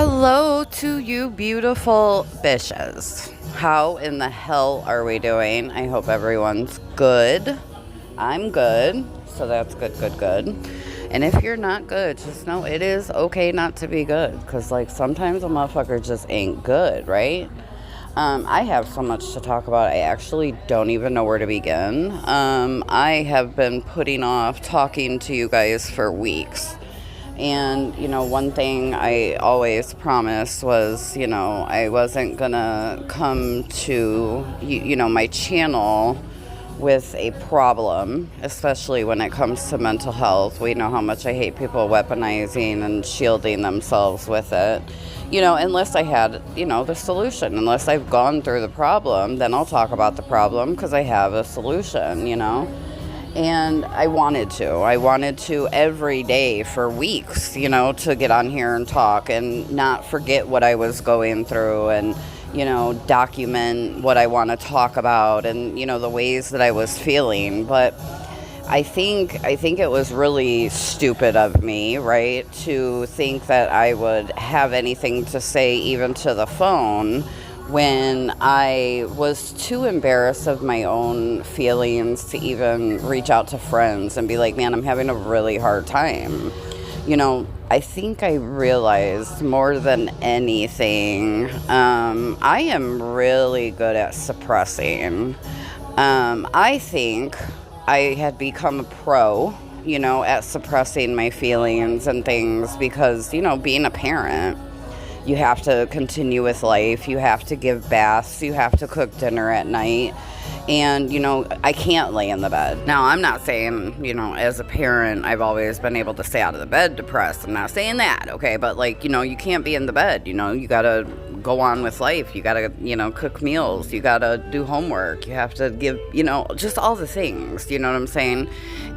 Hello to you beautiful bitches. How in the hell are we doing? I hope everyone's good. I'm good, so that's good. And if you're not good, just know it is okay not to be good, because like sometimes a motherfucker just ain't good, right? I have so much to talk about, I actually don't even know where to begin. I have been putting off talking to you guys for weeks. And, one thing I always promised was, I wasn't gonna come to, my channel with a problem, especially when it comes to mental health. We know how much I hate people weaponizing and shielding themselves with it. Unless I had, the solution. Unless I've gone through the problem, then I'll talk about the problem because I have a solution, And I wanted to every day for weeks, to get on here and talk and not forget what I was going through and, document what I want to talk about and, the ways that I was feeling. But I think it was really stupid of me, right, to think that I would have anything to say even to the phone when I was too embarrassed of my own feelings to even reach out to friends and be like, man, I'm having a really hard time. I think I realized more than anything, I am really good at suppressing. I think I had become a pro, at suppressing my feelings and things because, being a parent, you have to continue with life. You have to give baths. You have to cook dinner at night. And, I can't lay in the bed. Now, I'm not saying, as a parent, I've always been able to stay out of the bed depressed. I'm not saying that, okay? But, you can't be in the bed. You got to go on with life. You got to, cook meals. You got to do homework. You have to give, just all the things. You know what I'm saying?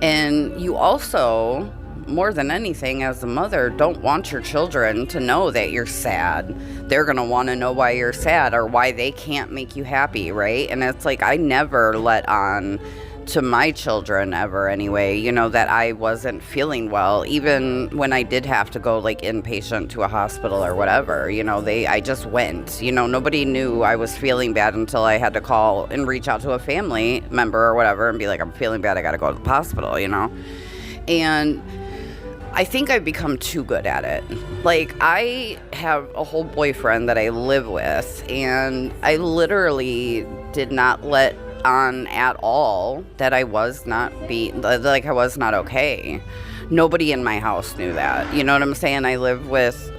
And you also, more than anything, as a mother, don't want your children to know that you're sad. They're going to want to know why you're sad or why they can't make you happy, right? And it's like I never let on to my children ever anyway, that I wasn't feeling well, even when I did have to go inpatient to a hospital or whatever, I just went, nobody knew I was feeling bad until I had to call and reach out to a family member or whatever and be like, I'm feeling bad, I got to go to the hospital, and I think I've become too good at it. I have a whole boyfriend that I live with, and I literally did not let on at all that I was not I was not okay. Nobody in my house knew that. You know what I'm saying? I live with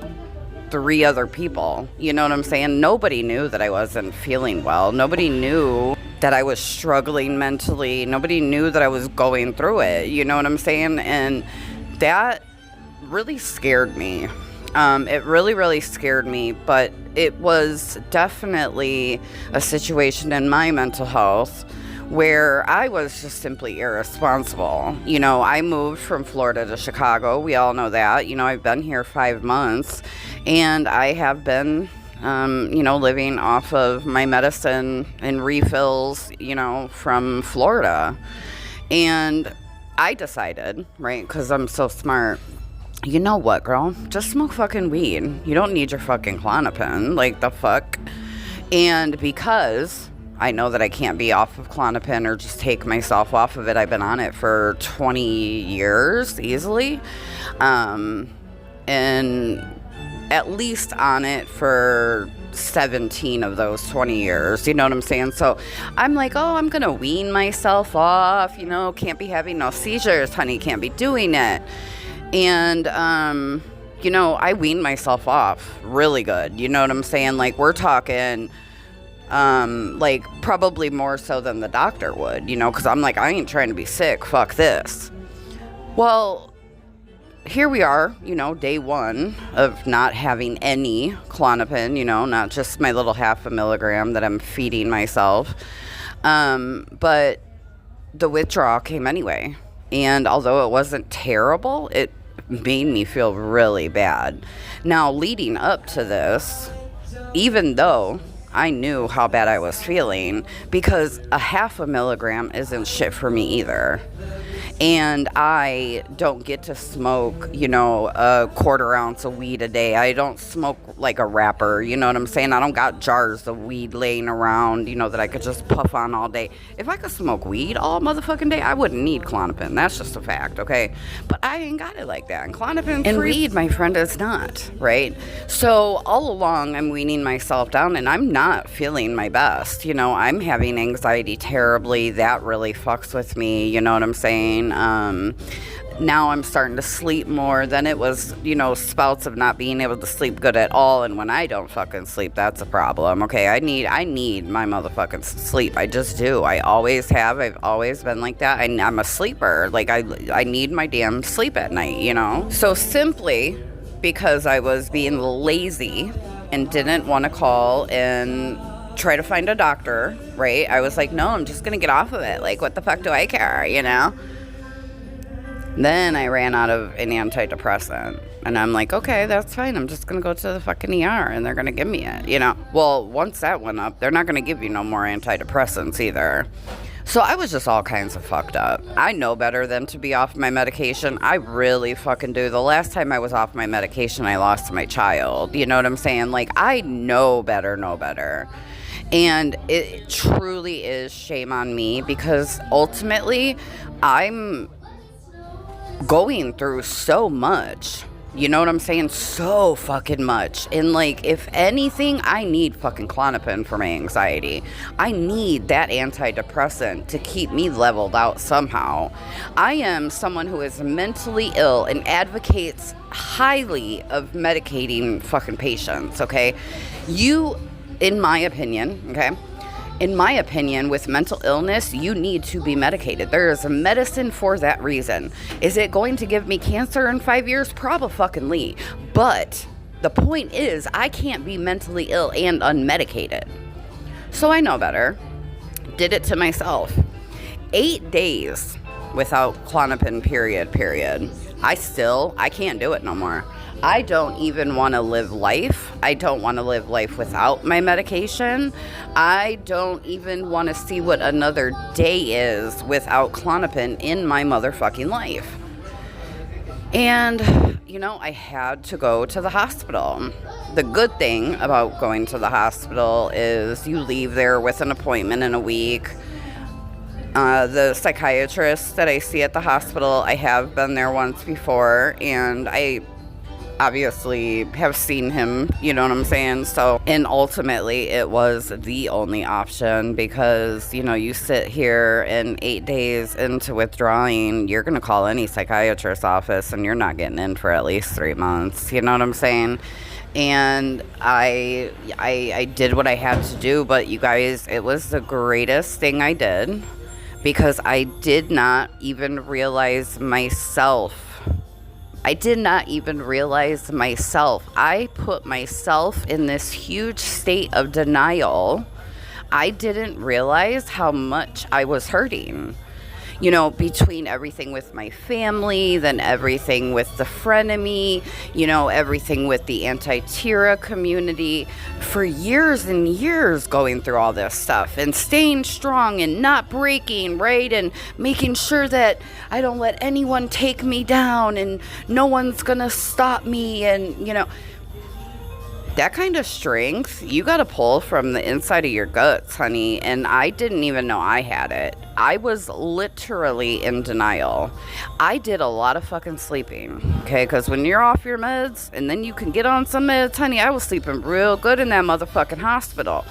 3 other people. You know what I'm saying? Nobody knew that I wasn't feeling well. Nobody knew that I was struggling mentally. Nobody knew that I was going through it. You know what I'm saying? And that really scared me. It really, really scared me, but it was definitely a situation in my mental health where I was just simply irresponsible. I moved from Florida to Chicago. We all know that. I've been here 5 months, and I have been, living off of my medicine and refills, from Florida. And I decided, right, because I'm so smart, you know what, girl? Just smoke fucking weed. You don't need your fucking Klonopin. The fuck? And because I know that I can't be off of Klonopin or just take myself off of it, I've been on it for 20 years easily. And at least on it for 17 of those 20 years, you know what I'm saying? So I'm like, oh, I'm gonna wean myself off, can't be having no seizures, honey, can't be doing it. And I weaned myself off really good, you know what I'm saying? We're talking probably more so than the doctor would, because I'm like, I ain't trying to be sick, fuck this. Well, here we are, day 1 of not having any Klonopin, not just my little 0.5 milligram that I'm feeding myself. But the withdrawal came anyway. And although it wasn't terrible, it made me feel really bad. Now, leading up to this, even though I knew how bad I was feeling, because a 0.5 milligram isn't shit for me either. And I don't get to smoke, you know, a quarter ounce of weed a day. I don't smoke like a rapper, you know what I'm saying? I don't got jars of weed laying around, you know, that I could just puff on all day. If I could smoke weed all motherfucking day, I wouldn't need Klonopin. That's just a fact, okay? But I ain't got it like that. And Klonopin and weed, my friend, is not, right? So all along, I'm weaning myself down, and I'm not feeling my best. You know, I'm having anxiety terribly. That really fucks with me, you know what I'm saying? Now I'm starting to sleep more. Then it was, you know, spouts of not being able to sleep good at all. And when I don't fucking sleep, that's a problem. Okay, I need my motherfucking sleep. I just do. I always have. I've always been like that. I'm a sleeper. Like, I need my damn sleep at night, you know? So simply because I was being lazy and didn't want to call and try to find a doctor, right? I was like, no, I'm just going to get off of it. Like, what the fuck do I care, you know? Then I ran out of an antidepressant. And I'm like, okay, that's fine. I'm just going to go to the fucking ER and they're going to give me it, you know? Well, once that went up, they're not going to give you no more antidepressants either. So I was just all kinds of fucked up. I know better than to be off my medication. I really fucking do. The last time I was off my medication, I lost my child. You know what I'm saying? Like, I know better. And it truly is shame on me because ultimately I'm going through so much. You know what I'm saying? So fucking much. And like, if anything, I need fucking Klonopin for my anxiety. I need that antidepressant to keep me leveled out somehow. I am someone who is mentally ill and advocates highly of medicating fucking patients, okay? In my opinion, with mental illness, you need to be medicated. There is a medicine for that reason. Is it going to give me cancer in 5 years? Probably. But the point is, I can't be mentally ill and unmedicated. So I know better. Did it to myself. 8 days without Klonopin, period. I can't do it no more. I don't even want to live life. I don't want to live life without my medication. I don't even want to see what another day is without Klonopin in my motherfucking life. And, you know, I had to go to the hospital. The good thing about going to the hospital is you leave there with an appointment in a week. The psychiatrist that I see at the hospital, I have been there once before, and I obviously have seen him, you know what I'm saying? So, and ultimately it was the only option because, you know, you sit here and 8 days into withdrawing, you're going to call any psychiatrist's office and you're not getting in for at least 3 months, you know what I'm saying? And I did what I had to do, but you guys, it was the greatest thing I did because I did not even realize myself. I put myself in this huge state of denial. I didn't realize how much I was hurting. You know, between everything with my family, then everything with the frenemy, you know, everything with the anti-Tyra community, for years and years going through all this stuff and staying strong and not breaking, right? And making sure that I don't let anyone take me down and no one's gonna stop me. And, you know, that kind of strength, you gotta pull from the inside of your guts, honey. And I didn't even know I had it. I was literally in denial. I did a lot of fucking sleeping, okay? Because when you're off your meds and then you can get on some meds, honey, I was sleeping real good in that motherfucking hospital.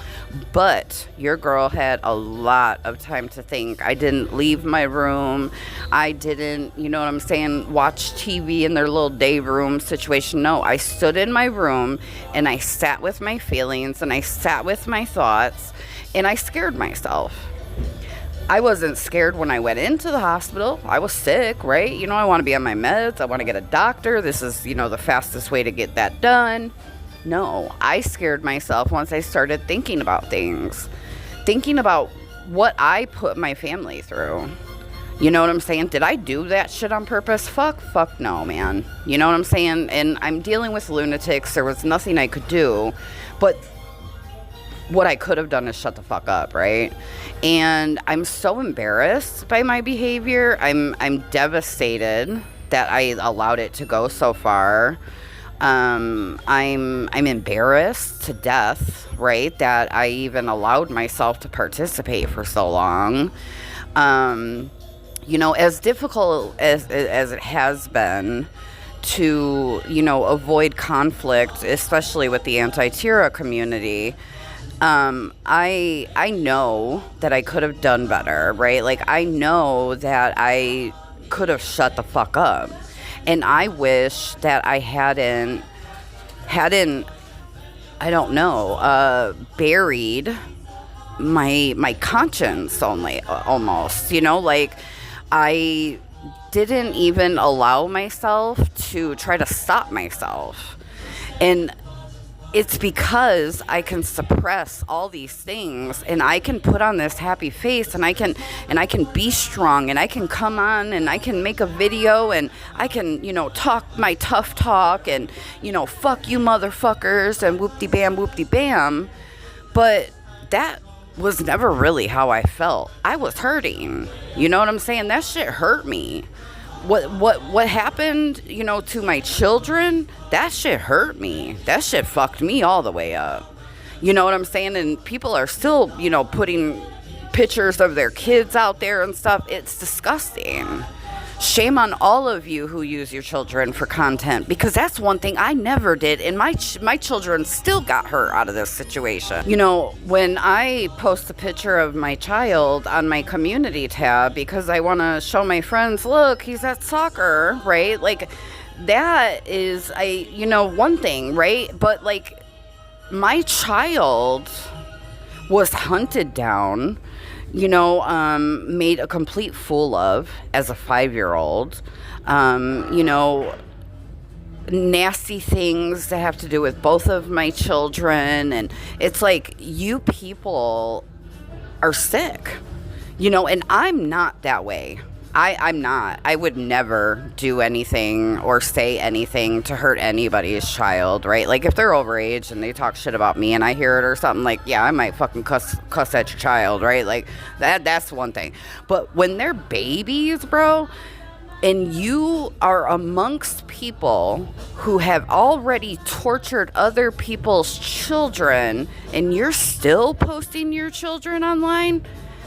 But your girl had a lot of time to think. I didn't leave my room. I didn't, you know what I'm saying, watch TV in their little day room situation. No, I stood in my room and I sat with my feelings and I sat with my thoughts and I scared myself. I wasn't scared when I went into the hospital. I was sick, right? You know, I want to be on my meds. I want to get a doctor. This is, you know, the fastest way to get that done. No, I scared myself once I started thinking about things. Thinking about what I put my family through. You know what I'm saying? Did I do that shit on purpose? Fuck no, man. You know what I'm saying? And I'm dealing with lunatics. There was nothing I could do. But what I could have done is shut the fuck up, right? And I'm so embarrassed by my behavior. I'm devastated that I allowed it to go so far. I'm embarrassed to death, right? That I even allowed myself to participate for so long. You know, as difficult as it has been to, you know, avoid conflict, especially with the anti-Tyra community, I know that I could have done better, right? Like, I know that I could have shut the fuck up. And I wish that I hadn't, I don't know, buried my conscience almost, you know, like, I didn't even allow myself to try to stop myself. And it's because I can suppress all these things, and I can put on this happy face, and I can be strong, and I can come on, and I can make a video, and I can, you know, talk my tough talk, and, you know, fuck you motherfuckers, and whoop-de-bam. But that was never really how I felt. I was hurting. You know what I'm saying? That shit hurt me. What happened, you know, to my children, that shit hurt me. That shit fucked me all the way up. You know what I'm saying? And people are still, you know, putting pictures of their kids out there and stuff. It's disgusting. Shame on all of you who use your children for content, because that's one thing I never did, and my children still got hurt out of this situation. You know, when I post a picture of my child on my community tab because I want to show my friends, look, he's at soccer, right? Like, that is, you know, one thing, right? But, like, my child was hunted down, you know, made a complete fool of as a 5-year-old. You know, nasty things that have to do with both of my children. And it's like, you people are sick, you know, and I'm not that way. I'm not. I would never do anything or say anything to hurt anybody's child, right? Like, if they're overage and they talk shit about me and I hear it or something, like, yeah, I might fucking cuss at your child, right? Like, that's one thing. But when they're babies, bro, and you are amongst people who have already tortured other people's children, and you're still posting your children online,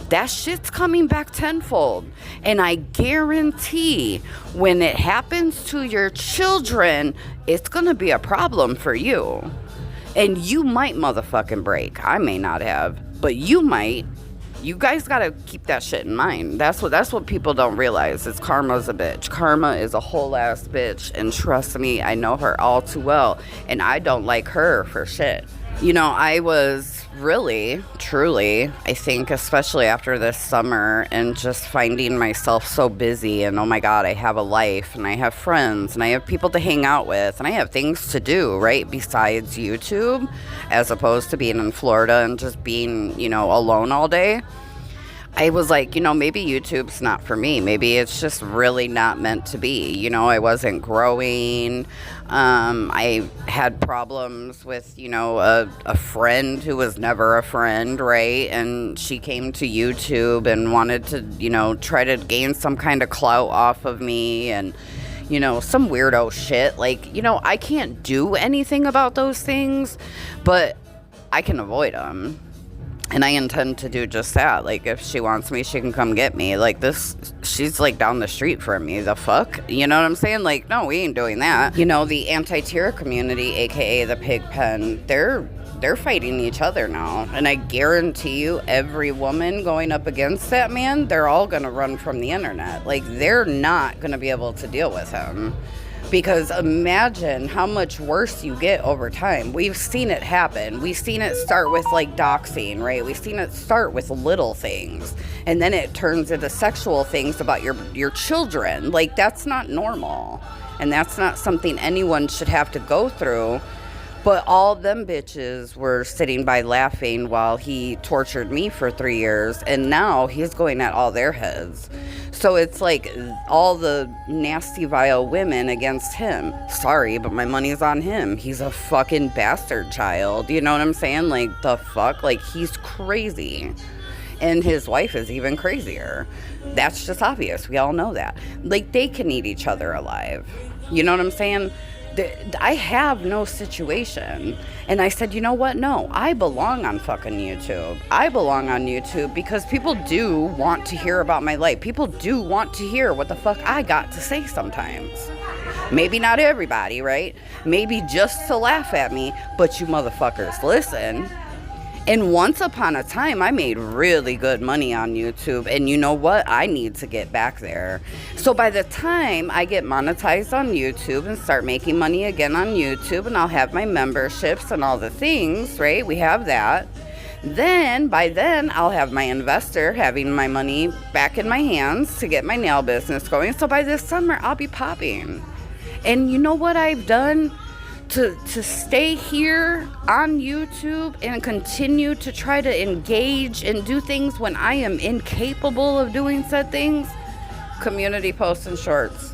that shit's coming back tenfold. And I guarantee when it happens to your children, it's gonna be a problem for you. And you might motherfucking break. I may not have, but you might. You guys gotta keep that shit in mind. That's what people don't realize, is karma's a bitch. Karma is a whole ass bitch, and trust me, I know her all too well, and I don't like her for shit. You know, I was really, truly, I think, especially after this summer, and just finding myself so busy, and oh my God, I have a life, and I have friends, and I have people to hang out with, and I have things to do, right, besides YouTube, as opposed to being in Florida and just being, you know, alone all day. I was like, you know, maybe YouTube's not for me. Maybe it's just really not meant to be. You know, I wasn't growing. I had problems with, you know, a friend who was never a friend, right? And she came to YouTube and wanted to, you know, try to gain some kind of clout off of me, and, you know, some weirdo shit. Like, you know, I can't do anything about those things, but I can avoid them. And I intend to do just that. Like, if she wants me, she can come get me. Like, she's like down the street from me. The fuck? You know what I'm saying? Like, no, we ain't doing that. You know, the anti-Tyra community, aka the pig pen, they're fighting each other now. And I guarantee you, every woman going up against that man, they're all gonna run from the internet. Like, they're not gonna be able to deal with him. Because imagine how much worse you get over time. We've seen it happen. We've seen it start with, like, doxing, right? We've seen it start with little things, and then it turns into sexual things about your children. Like, that's not normal, and that's not something anyone should have to go through But all them bitches were sitting by laughing while he tortured me for 3 years, and now he's going at all their heads. So it's like all the nasty, vile women against him. Sorry, but my money's on him. He's a fucking bastard child. You know what I'm saying? Like, the fuck? Like, he's crazy. And his wife is even crazier. That's just obvious. We all know that. Like, they can eat each other alive. You know what I'm saying? I have no situation. And I said, you know what? No, I belong on fucking YouTube. I belong on YouTube because people do want to hear about my life. People do want to hear what the fuck I got to say sometimes. Maybe not everybody, right? Maybe just to laugh at me, but you motherfuckers listen. And once upon a time, I made really good money on YouTube. And you know what? I need to get back there. So by the time I get monetized on YouTube and start making money again on YouTube, and I'll have my memberships and all the things, right? We have that. Then, by then, I'll have my investor having my money back in my hands to get my nail business going. So by this summer, I'll be popping. And you know what I've done? To stay here on YouTube and continue to try to engage and do things when I am incapable of doing said things? Community posts and shorts.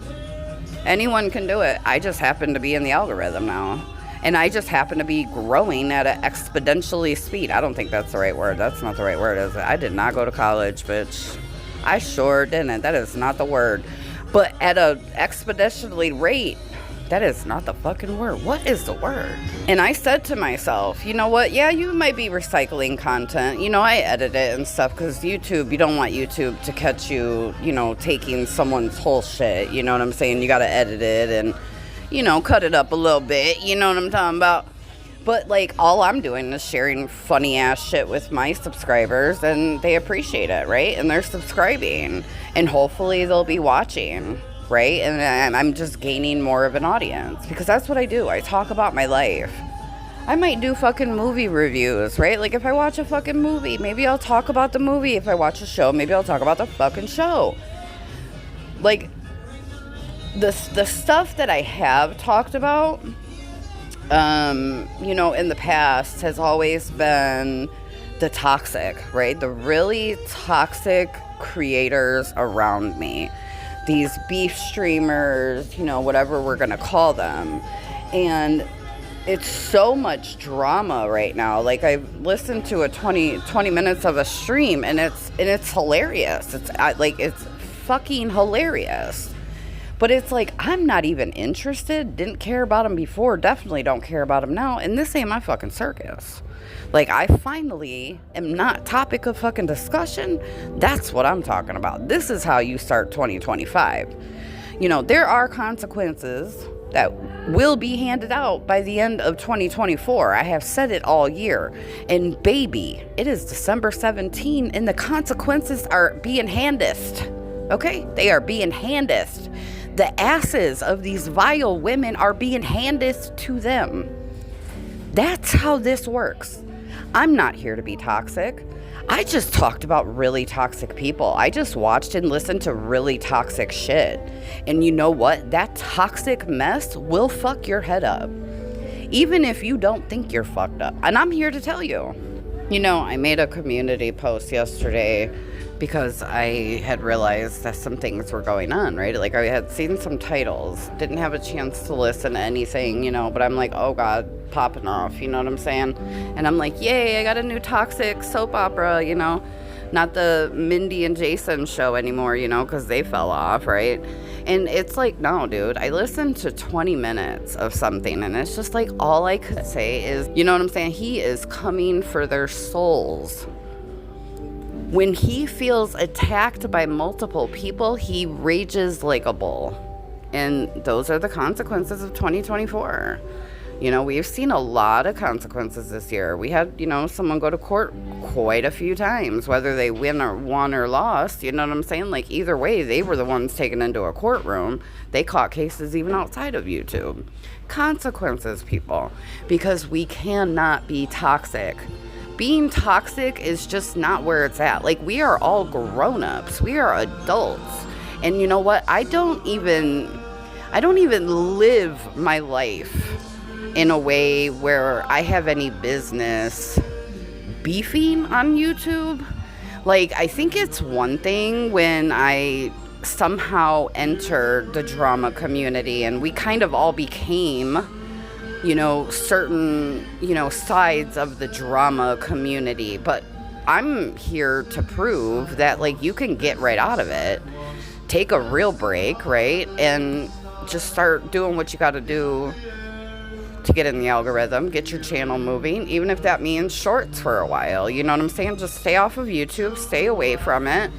Anyone can do it. I just happen to be in the algorithm now. And I just happen to be growing at an exponentially speed. I don't think that's the right word. That's not the right word, is it? I did not go to college, bitch. I sure didn't. That is not the word. But at an exponentially rate, that is not the fucking word. What is the word? And I said to myself, you know what? Yeah, you might be recycling content. You know, I edit it and stuff because YouTube, you don't want YouTube to catch you, you know, taking someone's whole shit. You know what I'm saying? You got to edit it and, you know, cut it up a little bit. You know what I'm talking about? But, like, all I'm doing is sharing funny-ass shit with my subscribers, and they appreciate it, right? And they're subscribing. And hopefully they'll be watching. Right? And I'm just gaining more of an audience because that's what I do. I talk about my life. I might do fucking movie reviews, right? Like if I watch a fucking movie, maybe I'll talk about the movie. If I watch a show, maybe I'll talk about the fucking show. Like the stuff that I have talked about, you know, in the past has always been the toxic, right? The really toxic creators around me. These beef streamers, you know, whatever we're going to call them. And it's so much drama right now. Like I've listened to a 20 minutes of a stream and it's hilarious. It's fucking hilarious. But it's like, I'm not even interested. Didn't care about them before. Definitely don't care about them now. And this ain't my fucking circus. Like, I finally am not topic of fucking discussion. That's what I'm talking about. This is how you start 2025. You know, there are consequences that will be handed out by the end of 2024. I have said it all year. And baby, it is December 17 and the consequences are being handed. Okay? They are being handed. The asses of these vile women are being handed to them. That's how this works. I'm not here to be toxic. I just talked about really toxic people. I just watched and listened to really toxic shit. And you know what? That toxic mess will fuck your head up. Even if you don't think you're fucked up. And I'm here to tell you. You know, I made a community post yesterday because I had realized that some things were going on, right? Like I had seen some titles, didn't have a chance to listen to anything, you know, but I'm like, oh God, popping off, you know what I'm saying? And I'm like, yay, I got a new toxic soap opera, you know, not the Mindy and Jason show anymore, you know, because they fell off, right? And it's like, no, dude, I listened to 20 minutes of something and it's just like, all I could say is, you know what I'm saying? He is coming for their souls. When he feels attacked by multiple people, he rages like a bull. And those are the consequences of 2024. You know, we've seen a lot of consequences this year. We had, you know, someone go to court quite a few times, whether they won or lost, you know what I'm saying? Like, either way, they were the ones taken into a courtroom. They caught cases even outside of YouTube. Consequences, people, because we cannot be toxic. Being toxic is just not where it's at. Like, we are all grown-ups. We are adults. And you know what? I don't even live my life in a way where I have any business beefing on YouTube. Like, I think it's one thing when I somehow entered the drama community and we kind of all became, you know, certain, you know, sides of the drama community. But I'm here to prove that, like, you can get right out of it, take a real break, right? And just start doing what you got to do to get in the algorithm, get your channel moving, even if that means shorts for a while. You know what I'm saying? Just stay off of YouTube, stay away from it,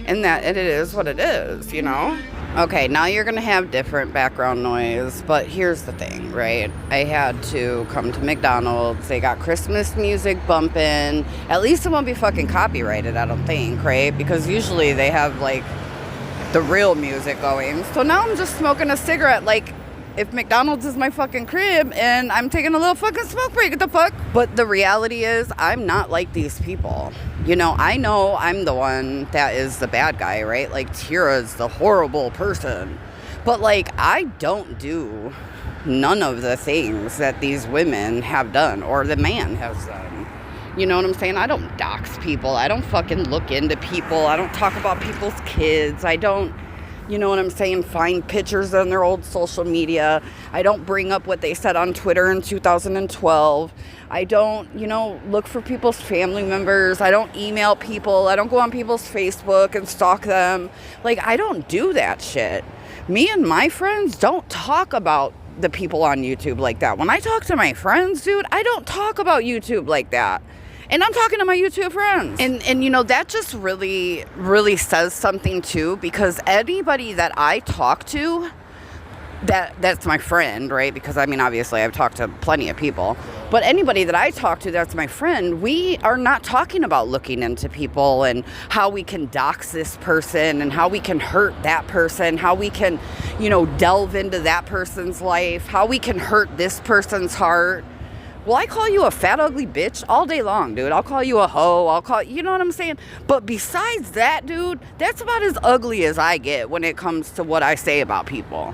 and it is what it is, you know? Okay, now you're gonna have different background noise, but here's the thing, right? I had to come to McDonald's. They got Christmas music bumping. At least it won't be fucking copyrighted, I don't think, right? Because usually they have, like, the real music going. So now I'm just smoking a cigarette, like, if McDonald's is my fucking crib and I'm taking a little fucking smoke break, what the fuck? But the reality is, I'm not like these people. You know I'm the one that is the bad guy, right? Like, Tyra's the horrible person. But, like, I don't do none of the things that these women have done or the man has done. You know what I'm saying? I don't dox people. I don't fucking look into people. I don't talk about people's kids. I don't, you know what I'm saying, find pictures on their old social media. I don't bring up what they said on Twitter in 2012. I don't, you know, look for people's family members. I don't email people. I don't go on people's Facebook and stalk them. Like, I don't do that shit. Me and my friends don't talk about the people on YouTube like that. When I talk to my friends, dude, I don't talk about YouTube like that. And I'm talking to my YouTube friends. And you know, that just really, really says something too, because anybody that I talk to, that's my friend, right? Because, I mean, obviously I've talked to plenty of people. But anybody that I talk to that's my friend, we are not talking about looking into people and how we can dox this person and how we can hurt that person, how we can, you know, delve into that person's life, how we can hurt this person's heart. Well, I call you a fat, ugly bitch all day long, dude. I'll call you a hoe. You know what I'm saying? But besides that, dude, that's about as ugly as I get when it comes to what I say about people.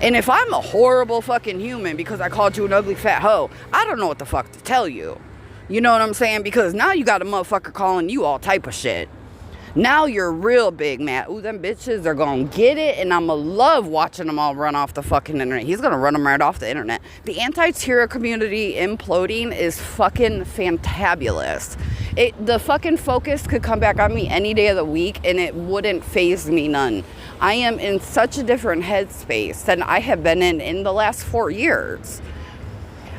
And if I'm a horrible fucking human because I called you an ugly fat hoe, I don't know what the fuck to tell you. You know what I'm saying? Because now you got a motherfucker calling you all type of shit. Now you're real big mad. Ooh, them bitches are gonna get it, and I'ma love watching them all run off the fucking internet. He's gonna run them right off the internet. The anti-Tyra community imploding is fucking fantabulous. The fucking focus could come back on me any day of the week, and it wouldn't faze me none. I am in such a different headspace than I have been in the last 4 years.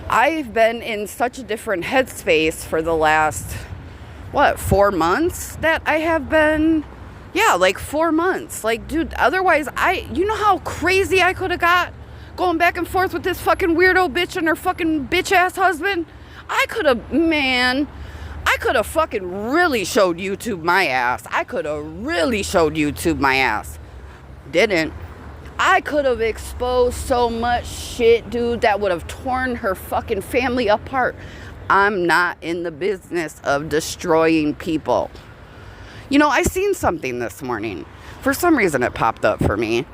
I've been in such a different headspace for the last 4 months that I have been, like 4 months. Like, dude, otherwise you know how crazy I could have got going back and forth with this fucking weirdo bitch and her fucking bitch ass husband? I could have fucking really showed YouTube my ass. Didn't. I could have exposed so much shit, dude, that would have torn her fucking family apart. I'm not in the business of destroying people. You know, I seen something this morning. For some reason, it popped up for me.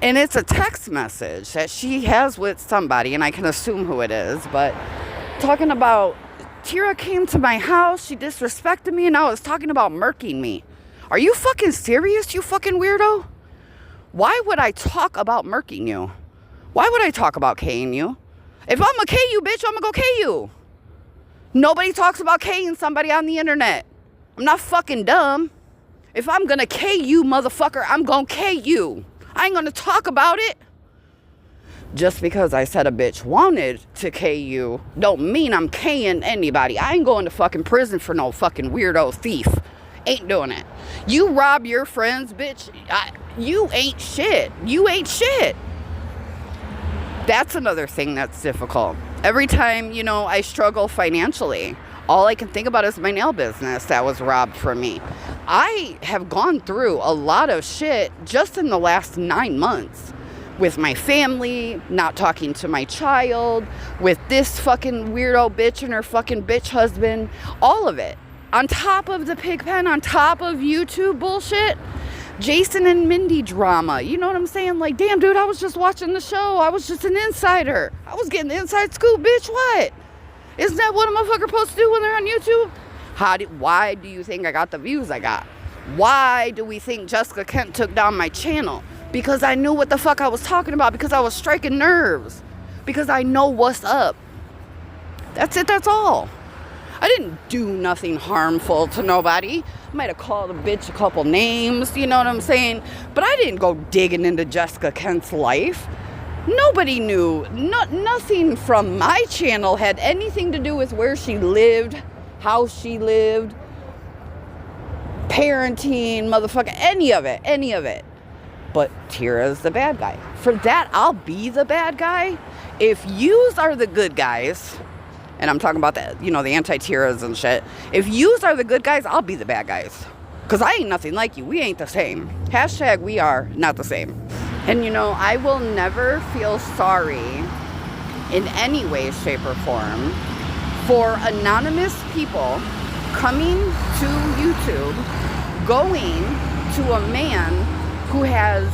And it's a text message that she has with somebody, and I can assume who it is, but talking about, Tyra came to my house, she disrespected me, and now it's talking about murking me. Are you fucking serious, you fucking weirdo? Why would I talk about murking you? Why would I talk about K-ing you? If I'm gonna K you, bitch, I'm gonna go K you. Nobody talks about K-ing somebody on the internet. I'm not fucking dumb. If I'm gonna K you, motherfucker, I'm gonna K you. I ain't gonna talk about it. Just because I said a bitch wanted to K you don't mean I'm K-ing anybody. I ain't going to fucking prison for no fucking weirdo thief. Ain't doing it. You rob your friends, bitch. You ain't shit. You ain't shit. That's another thing that's difficult. Every time, you know, I struggle financially, all I can think about is my nail business that was robbed from me. I have gone through a lot of shit just in the last 9 months. With my family, not talking to my child, with this fucking weirdo bitch and her fucking bitch husband, all of it. On top of the pig pen, on top of YouTube bullshit, Jason and Mindy drama. You know what I'm saying? Like, damn, dude, I was just watching the show. I was just an insider. I was getting the inside scoop, bitch. What? Isn't that what a motherfucker supposed to do when they're on YouTube? Why do you think I got the views I got? Why do we think Jessica Kent took down my channel? Because I knew what the fuck I was talking about. Because I was striking nerves. Because I know what's up. That's it. That's all. I didn't do nothing harmful to nobody. I might have called a bitch a couple names, you know what I'm saying? But I didn't go digging into Jessica Kent's life. Nobody knew. Nothing from my channel had anything to do with where she lived, how she lived, parenting, motherfucker, any of it. But Tyra's the bad guy. For that, I'll be the bad guy. If yous are the good guys, and I'm talking about the, you know, the anti-Tyras and shit. If yous are the good guys, I'll be the bad guys. Because I ain't nothing like you. We ain't the same. Hashtag we are not the same. And, you know, I will never feel sorry in any way, shape, or form for anonymous people coming to YouTube, going to a man who has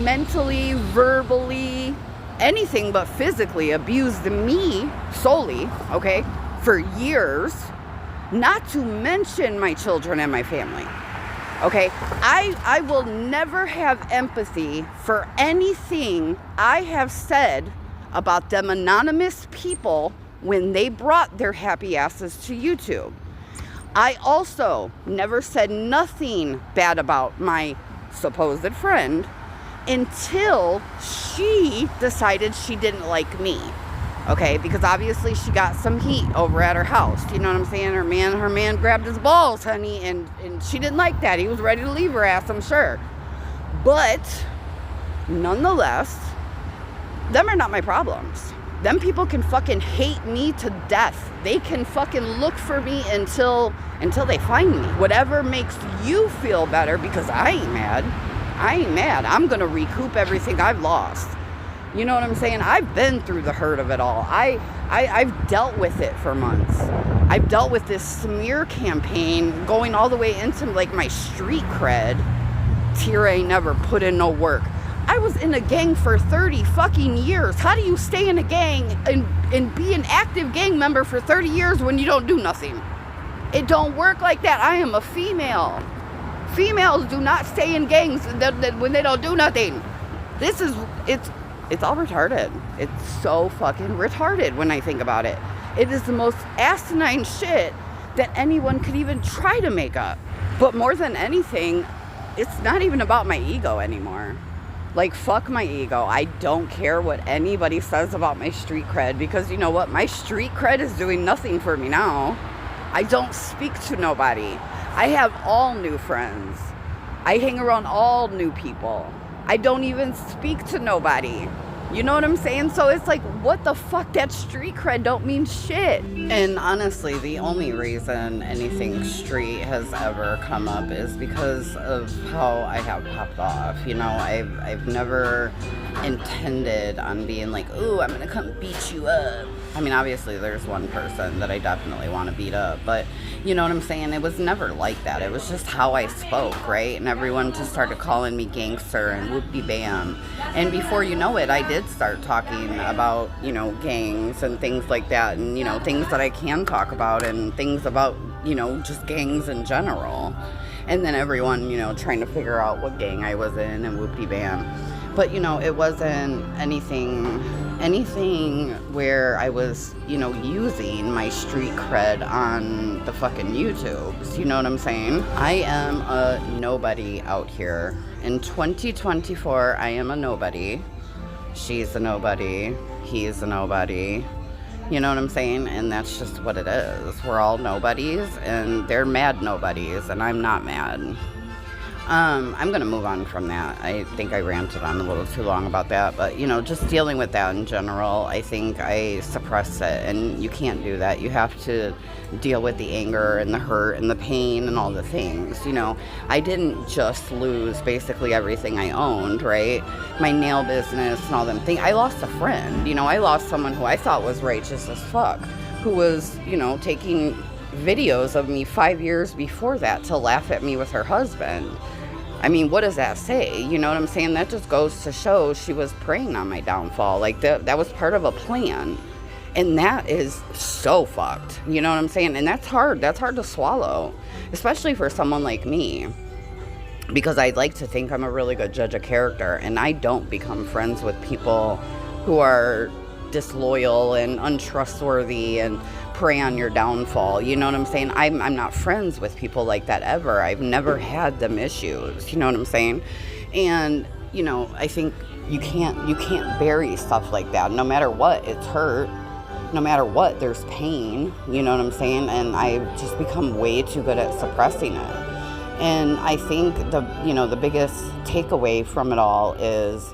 mentally, verbally, anything but physically abused me solely, okay, for years, not to mention my children and my family, okay? I will never have empathy for anything I have said about them anonymous people when they brought their happy asses to YouTube. I also never said nothing bad about my supposed friend until she decided she didn't like me, okay? Because obviously she got some heat over at her house, you know what I'm saying? Her man grabbed his balls, honey, and she didn't like that. He was ready to leave her ass, I'm sure. But nonetheless, them are not my problems. Them people can fucking hate me to death. They can fucking look for me until they find me. Whatever makes you feel better, because I ain't mad. I'm gonna recoup everything I've lost. You know what I'm saying? I've been through the hurt of it all. I've dealt with it for months. I've dealt with this smear campaign going all the way into like my street cred. Tyra ain't never put in no work. I was in a gang for 30 fucking years. How do you stay in a gang and be an active gang member for 30 years when you don't do nothing? It don't work like that. I am a female. Females do not stay in gangs when they don't do nothing. It's all retarded. It's so fucking retarded when I think about it. It is the most asinine shit that anyone could even try to make up. But more than anything, it's not even about my ego anymore. Like, fuck my ego. I don't care what anybody says about my street cred, because you know what? My street cred is doing nothing for me now. I don't speak to nobody. I have all new friends. I hang around all new people. I don't even speak to nobody. You know what I'm saying? So it's like, what the fuck? That street cred don't mean shit. And honestly, the only reason anything street has ever come up is because of how I have popped off. You know, I've never intended on being like, ooh, I'm gonna come beat you up. I mean, obviously there's one person that I definitely want to beat up, but you know what I'm saying? It was never like that. It was just how I spoke, right? And everyone just started calling me gangster and whoopie bam. And before you know it, I did start talking about, you know, gangs and things like that, and, you know, things that I can talk about, and things about, you know, just gangs in general. And then everyone, you know, trying to figure out what gang I was in and whoopie bam. But, you know, it wasn't anything where I was, you know, using my street cred on the fucking YouTubes. You know what I'm saying? I am a nobody out here. In 2024, I am a nobody. She's a nobody. He's a nobody. You know what I'm saying? And that's just what it is. We're all nobodies, and they're mad nobodies, and I'm not mad. I'm going to move on from that. I think I ranted on a little too long about that, but, you know, just dealing with that in general, I think I suppress it, and you can't do that. You have to deal with the anger and the hurt and the pain and all the things, you know. I didn't just lose basically everything I owned, right? My nail business and all them things. I lost a friend, you know. I lost someone who I thought was righteous as fuck, who was, you know, taking videos of me 5 years before that to laugh at me with her husband. I mean, what does that say? You know what I'm saying? That just goes to show she was preying on my downfall. Like, that was part of a plan. And that is so fucked. You know what I'm saying? And that's hard. That's hard to swallow, especially for someone like me. Because I like to think I'm a really good judge of character, and I don't become friends with people who are disloyal and untrustworthy and prey on your downfall. You know what I'm saying? I'm not friends with people like that ever. I've never had them issues. You know what I'm saying? And, you know, I think you can't bury stuff like that. No matter what, it's hurt. No matter what, there's pain. You know what I'm saying? And I've just become way too good at suppressing it. And I think the biggest takeaway from it all is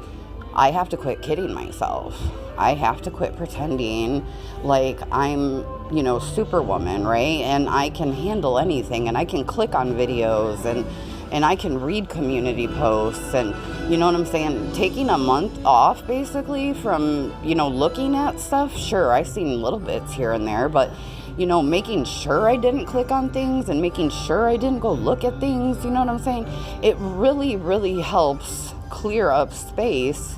I have to quit kidding myself. I have to quit pretending like I'm, Superwoman, right? And I can handle anything, and I can click on videos, and I can read community posts, and you know what I'm saying? Taking a month off basically from, looking at stuff. Sure, I've seen little bits here and there, but making sure I didn't click on things and making sure I didn't go look at things, you know what I'm saying? It really, really helps clear up space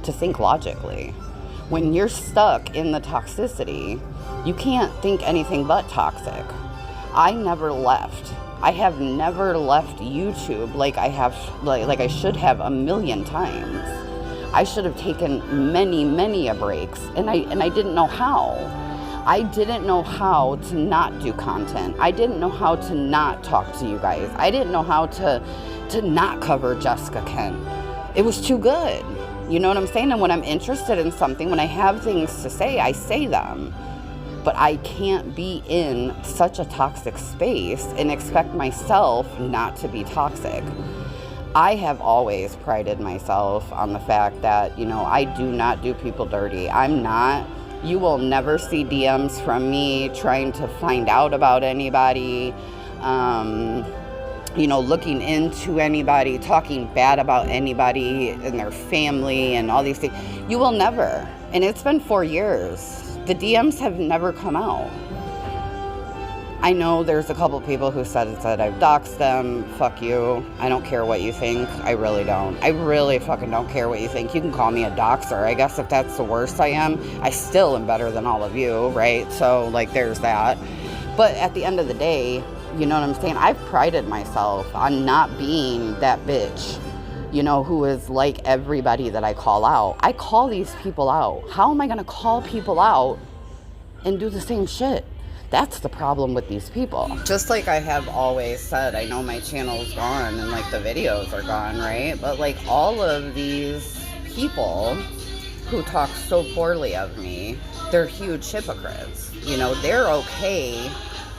to think logically. When you're stuck in the toxicity, you can't think anything but toxic. I never left. I have never left YouTube like I should have a million times. I should have taken many a breaks, and I didn't know how. I didn't know how to not do content. I didn't know how to not talk to you guys. I didn't know how to not cover Jessica Kent. It was too good. You know what I'm saying? And when I'm interested in something, when I have things to say, I say them. But I can't be in such a toxic space and expect myself not to be toxic. I have always prided myself on the fact that, I do not do people dirty. You will never see DMs from me trying to find out about anybody, looking into anybody, talking bad about anybody and their family and all these things. You will never. And it's been 4 years. The DMs have never come out. I know there's a couple people who said I've doxed them. Fuck you. I don't care what you think. I really don't. I really fucking don't care what you think. You can call me a doxer. I guess if that's the worst I am, I still am better than all of you, right? So, there's that. But at the end of the day, you know what I'm saying? I've prided myself on not being that bitch, who is like everybody that I call out. I call these people out. How am I going to call people out and do the same shit? That's the problem with these people. Just like I have always said, I know my channel's gone and the videos are gone, right? But all of these people who talk so poorly of me, they're huge hypocrites. They're okay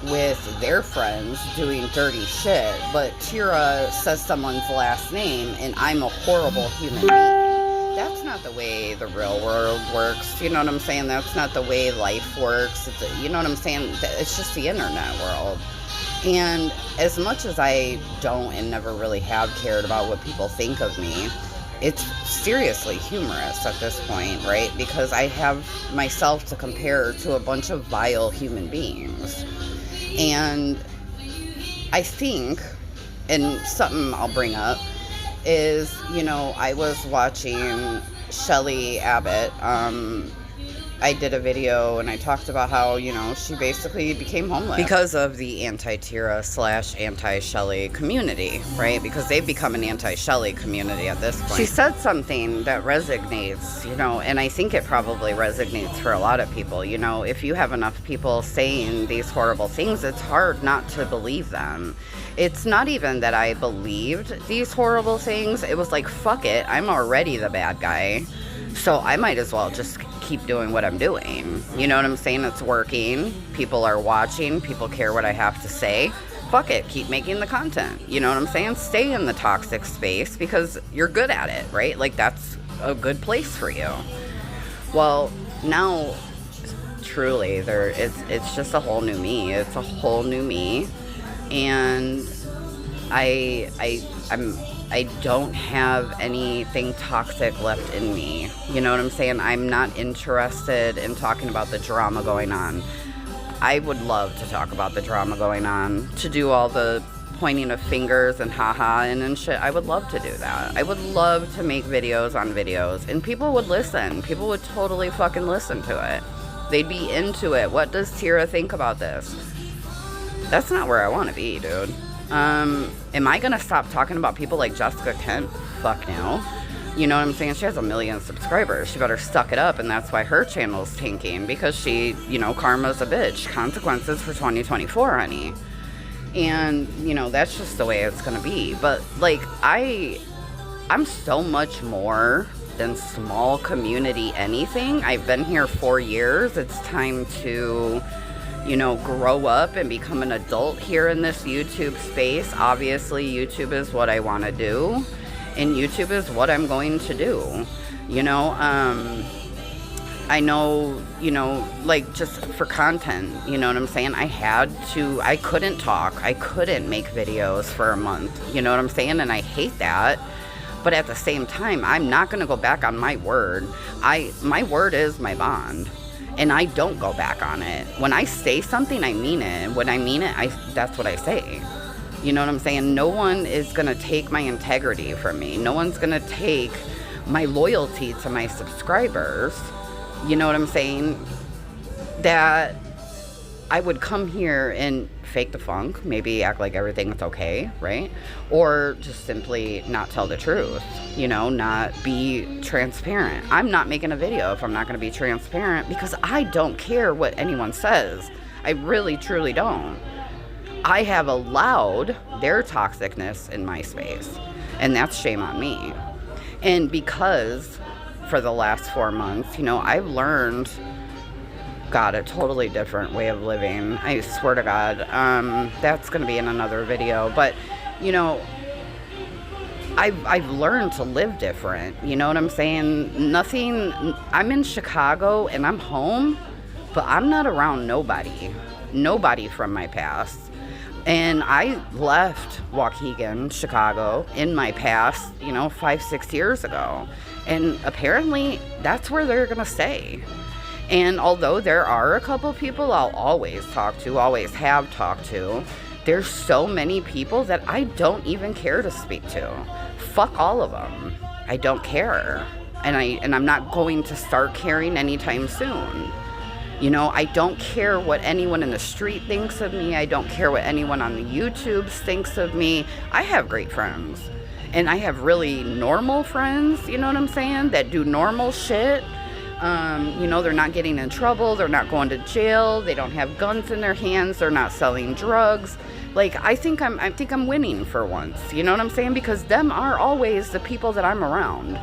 with their friends doing dirty shit, but Tyra says someone's last name and I'm a horrible human being. That's not the way the real world works. You know what I'm saying? That's not the way life works. You know what I'm saying? It's just the internet world. And as much as I don't and never really have cared about what people think of me, it's seriously humorous at this point, right? Because I have myself to compare to a bunch of vile human beings. And I think, and something I'll bring up, is, I was watching Shelly Abbott. I did a video and I talked about how, she basically became homeless because of the anti-Tyra / anti-Shelly community, right? Because they've become an anti-Shelly community at this point. She said something that resonates, and I think it probably resonates for a lot of people. If you have enough people saying these horrible things, it's hard not to believe them. It's not even that I believed these horrible things. It was like, fuck it, I'm already the bad guy. So I might as well just keep doing what I'm doing. You know what I'm saying? It's working. People are watching. People care what I have to say. Fuck it. Keep making the content. You know what I'm saying? Stay in the toxic space because you're good at it, right? That's a good place for you. Well, now, truly, it's just a whole new me. It's a whole new me. And I don't have anything toxic left in me. You know what I'm saying? I'm not interested in talking about the drama going on. I would love to talk about the drama going on, to do all the pointing of fingers and haha and shit. I would love to do that. I would love to make videos on videos, and people would listen. People would totally fucking listen to it. They'd be into it. What does Tyra think about this? That's not where I want to be, dude. Am I gonna stop talking about people like Jessica Kent? Fuck no. You know what I'm saying? She has 1 million subscribers. She better suck it up, and that's why her channel's tanking, because she, you know, karma's a bitch. Consequences for 2024, honey. And, you know, that's just the way it's gonna be. But, like, I'm so much more than small community anything. I've been here 4 years. It's time to, you know, grow up and become an adult here in this YouTube space. Obviously, YouTube is what I want to do. And YouTube is what I'm going to do. You know, I know, you know, like, just for content, you know what I'm saying? I couldn't talk. I couldn't make videos for a month. You know what I'm saying? And I hate that. But at the same time, I'm not going to go back on my word. My word is my bond. And I don't go back on it. When I say something, I mean it. When I mean it, that's what I say. You know what I'm saying? No one is going to take my integrity from me. No one's going to take my loyalty to my subscribers. You know what I'm saying? That I would come here and fake the funk, maybe act like everything's okay, right? Or just simply not tell the truth, you know, not be transparent. I'm not making a video if I'm not going to be transparent, because I don't care what anyone says. I really, truly don't. I have allowed their toxicness in my space, and that's shame on me. And because for the last 4 months, you know, I've learned, God, a totally different way of living. I swear to God. That's going to be in another video. But, you know, I've learned to live different. You know what I'm saying? Nothing. I'm in Chicago and I'm home, but I'm not around nobody from my past. And I left Waukegan, Chicago, in my past, you know, 5-6 years ago. And apparently that's where they're going to stay. And although there are a couple people I'll always talk to, always have talked to, there's so many people that I don't even care to speak to. Fuck all of them. I don't care. And I'm not going to start caring anytime soon. You know, I don't care what anyone in the street thinks of me. I don't care what anyone on the YouTubes thinks of me. I have great friends. And I have really normal friends, you know what I'm saying, that do normal shit. You know, they're not getting in trouble. They're not going to jail. They don't have guns in their hands. They're not selling drugs. Like, I think I'm winning for once. You know what I'm saying? Because them are always the people that I'm around.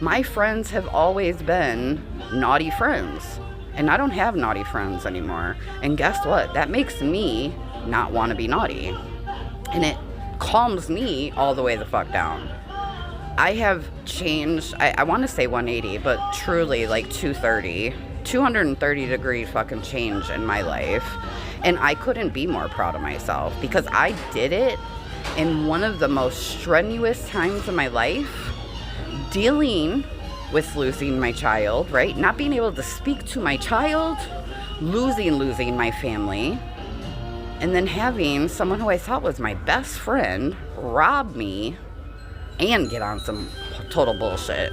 My friends have always been naughty friends. And I don't have naughty friends anymore. And guess what? That makes me not want to be naughty. And it calms me all the way the fuck down. I have changed, I want to say 180, but truly like 230 degree fucking change in my life. And I couldn't be more proud of myself, because I did it in one of the most strenuous times of my life, dealing with losing my child, right? Not being able to speak to my child, losing my family, and then having someone who I thought was my best friend rob me and get on some total bullshit.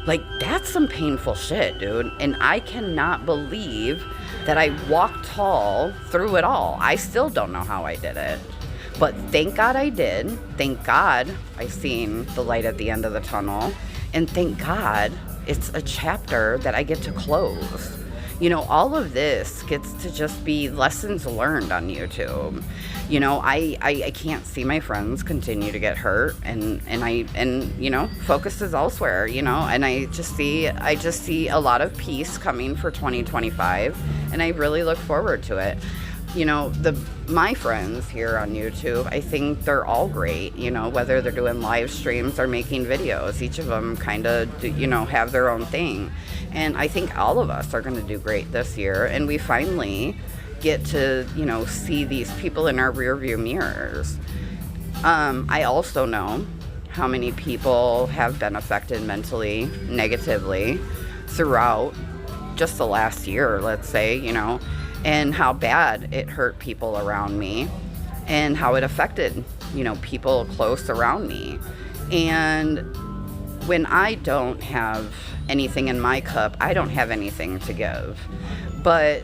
Like, that's some painful shit, dude. And I cannot believe that I walked tall through it all. I still don't know how I did it. But thank God I did. Thank God I seen the light at the end of the tunnel. And thank God it's a chapter that I get to close. You know, all of this gets to just be lessons learned on YouTube. You know, I can't see my friends continue to get hurt, and you know, focus is elsewhere, you know, and I just see a lot of peace coming for 2025, and I really look forward to it. You know, my friends here on YouTube, I think they're all great, you know, whether they're doing live streams or making videos. Each of them kind of, you know, have their own thing. And I think all of us are going to do great this year. And we finally get to, you know, see these people in our rearview mirrors. I also know how many people have been affected mentally, negatively throughout just the last year, let's say, you know, and how bad it hurt people around me, and how it affected you know, people close around me. And when I don't have anything in my cup, I don't have anything to give. But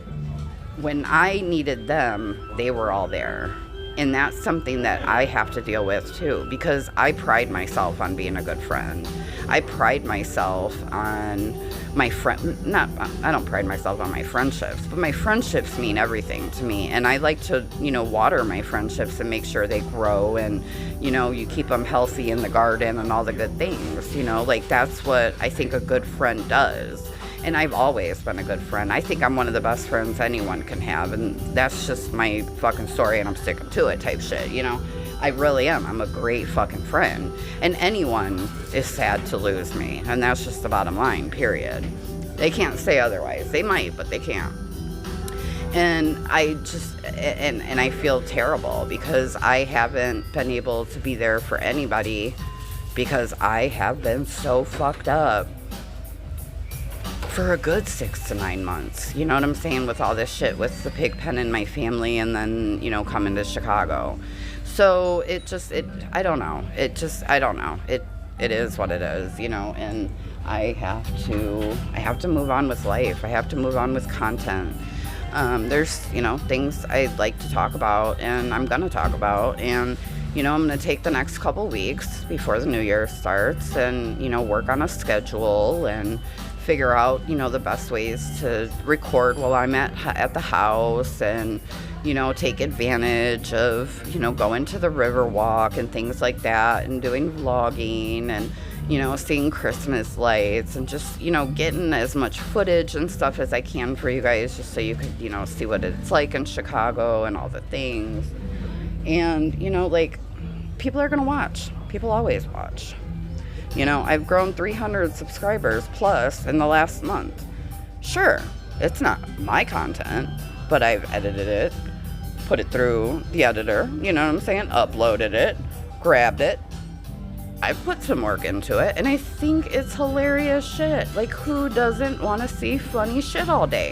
when I needed them, they were all there. And that's something that I have to deal with too, because I pride myself on being a good friend. I pride myself on my I don't pride myself on my friendships, but my friendships mean everything to me. And I like to, you know, water my friendships and make sure they grow, and, you know, you keep them healthy in the garden and all the good things, you know, like that's what I think a good friend does. And I've always been a good friend. I think I'm one of the best friends anyone can have, and that's just my fucking story, and I'm sticking to it type shit, you know? I really am. I'm a great fucking friend. And anyone is sad to lose me, and that's just the bottom line, period. They can't say otherwise. They might, but they can't. And I just, and I feel terrible because I haven't been able to be there for anybody because I have been so fucked up for a good 6 to 9 months. You know what I'm saying? With all this shit with the pig pen in my family, and then, you know, coming to Chicago. So I don't know. I don't know. It is what it is, you know, and I have to move on with life. I have to move on with content. There's, you know, things I'd like to talk about, and I'm gonna talk about, and, you know, I'm gonna take the next couple weeks before the new year starts and, you know, work on a schedule and figure out, you know, the best ways to record while I'm at the house, and, you know, take advantage of, you know, going to the river walk and things like that, and doing vlogging, and, you know, seeing Christmas lights, and just, you know, getting as much footage and stuff as I can for you guys, just so you could, you know, see what it's like in Chicago and all the things. And, you know, like, people are gonna watch. People always watch. You know, I've grown 300 subscribers plus in the last month. Sure, it's not my content, but I've edited it, put it through the editor, you know what I'm saying? Uploaded it, grabbed it. I've put some work into it, and I think it's hilarious shit. Like, who doesn't want to see funny shit all day?